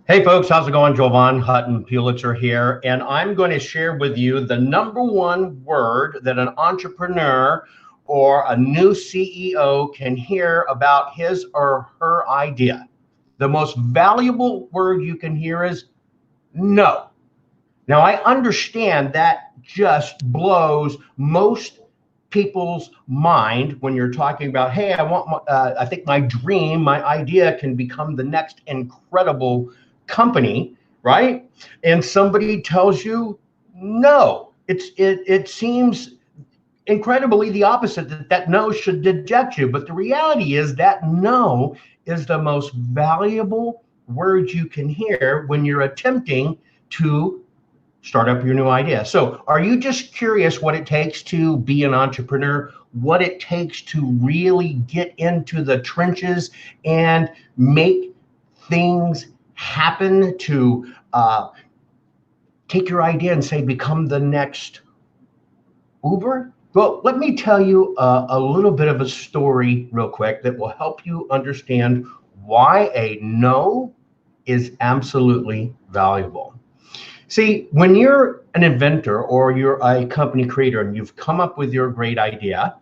Hey folks, how's it going? Jovan, Hutton, Pulitzer here, and I'm going to share with you the number one word that an entrepreneur or a new CEO can hear about his or her idea. The most valuable word you can hear is no. Now, I understand that just blows most people's mind when you're talking about, hey, I think my dream, my idea can become the next incredible company, right? And somebody tells you no. It seems incredibly the opposite, that no should deject you. But the reality is that no is the most valuable word you can hear when you're attempting to start up your new idea. So, are you just curious what it takes to be an entrepreneur? What it takes to really get into the trenches and make things happen to take your idea and say, become the next Uber? Well, let me tell you a little bit of a story real quick that will help you understand why a no is absolutely valuable. See, when you're an inventor or you're a company creator and you've come up with your great idea,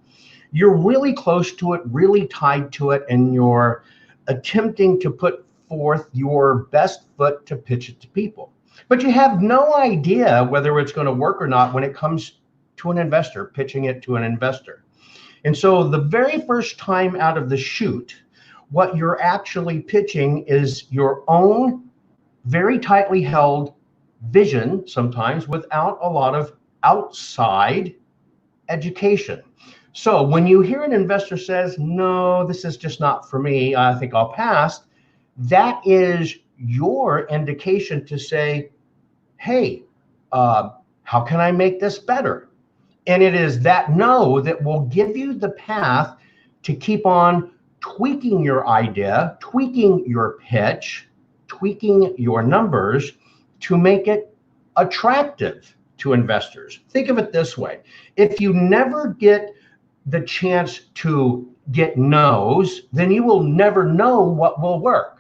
you're really close to it, really tied to it, and you're attempting to put forth your best foot to pitch it to people. But you have no idea whether it's going to work or not when it comes to an investor, pitching it to an investor. And so the very first time out of the chute, what you're actually pitching is your own very tightly held vision, sometimes without a lot of outside education. So when you hear an investor says, no, this is just not for me, I think I'll pass, that is your indication to say, hey, how can I make this better? And it is that no that will give you the path to keep on tweaking your idea, tweaking your pitch, tweaking your numbers to make it attractive to investors. Think of it this way. If you never get the chance to get no's, then you will never know what will work.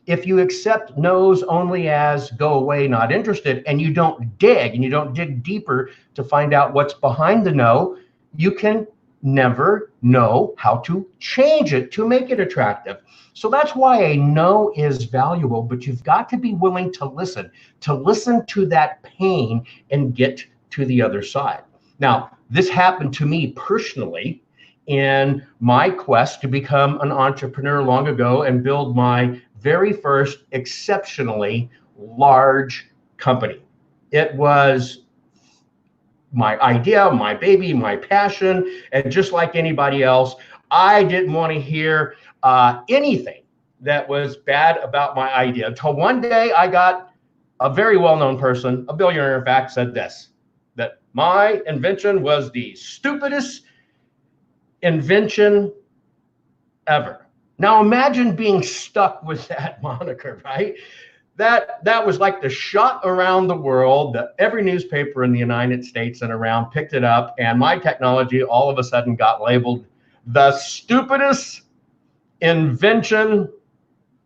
If you accept no's only as go away, not interested, and you don't dig deeper to find out what's behind the no, you can never know how to change it to make it attractive. So that's why a no is valuable, but you've got to be willing to listen to that pain and get to the other side. Now, this happened to me personally in my quest to become an entrepreneur long ago and build my very first exceptionally large company. It was my idea, my baby, my passion, and just like anybody else, I didn't want to hear anything that was bad about my idea until one day I got a very well-known person, a billionaire in fact, said this, that my invention was the stupidest invention ever. Now imagine being stuck with that moniker, right? That was like the shot around the world, that every newspaper in the United States and around picked it up, and my technology all of a sudden got labeled the stupidest invention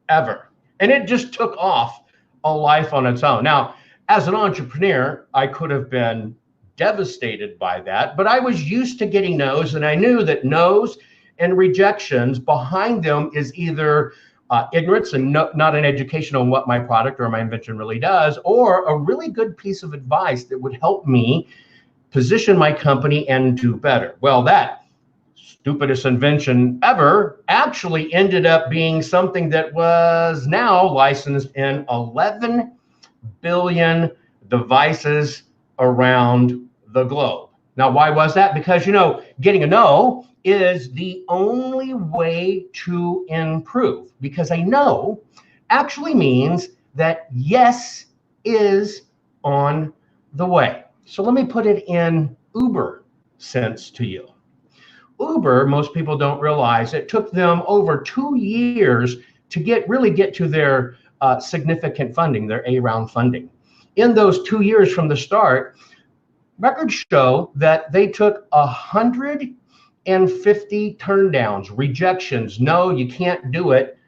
ever. And it just took off a life on its own. Now, as an entrepreneur, I could have been devastated by that, but I was used to getting no's, and I knew that no's and rejections behind them is either ignorance and not an education on what my product or my invention really does, or a really good piece of advice that would help me position my company and do better. Well, that stupidest invention ever actually ended up being something that was now licensed in 11 billion devices around the globe. Now, why was that? Because, getting a no is the only way to improve, because a no actually means that yes is on the way. So let me put it in Uber sense to you. Uber, most people don't realize, it took them over 2 years to really get to their significant funding, their A round funding. In those 2 years from the start, records show that they took 150 turndowns, rejections. No, you can't do it.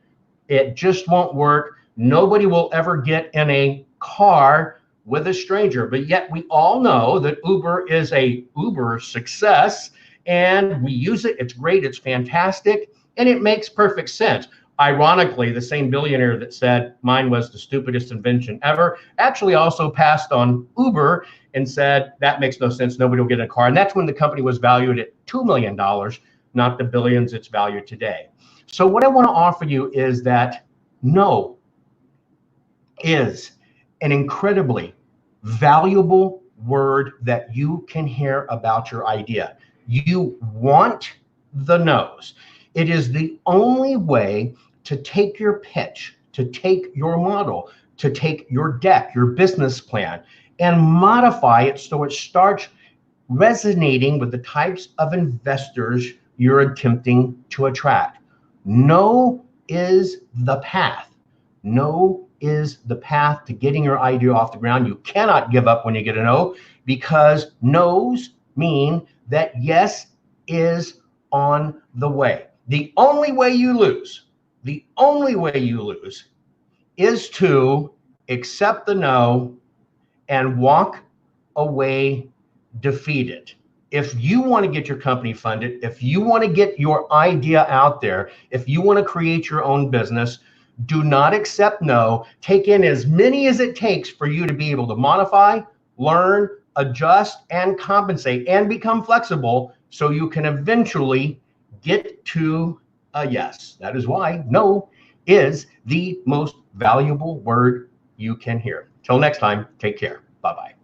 It just won't work. Nobody will ever get in a car with a stranger, but yet we all know that Uber is a Uber success, and we use it. It's great. It's fantastic. And it makes perfect sense. Ironically, the same billionaire that said mine was the stupidest invention ever actually also passed on Uber and said that makes no sense. Nobody will get in a car. And that's when the company was valued at $2 million, not the billions it's valued today. So what I want to offer you is that no is an incredibly valuable word that you can hear about your idea. You want the no's. It is the only way to take your pitch, to take your model, to take your deck, your business plan, and modify it so it starts resonating with the types of investors you're attempting to attract. No is the path. No is the path to getting your idea off the ground. You cannot give up when you get a no, because no's mean that yes is on the way. The only way you lose is to accept the no and walk away defeated. If you want to get your company funded, if you want to get your idea out there, if you want to create your own business, do not accept no. Take in as many as it takes for you to be able to modify, learn, adjust, and compensate, and become flexible so you can eventually get to a yes. That is why no is the most valuable word you can hear. Till next time, take care. Bye-bye.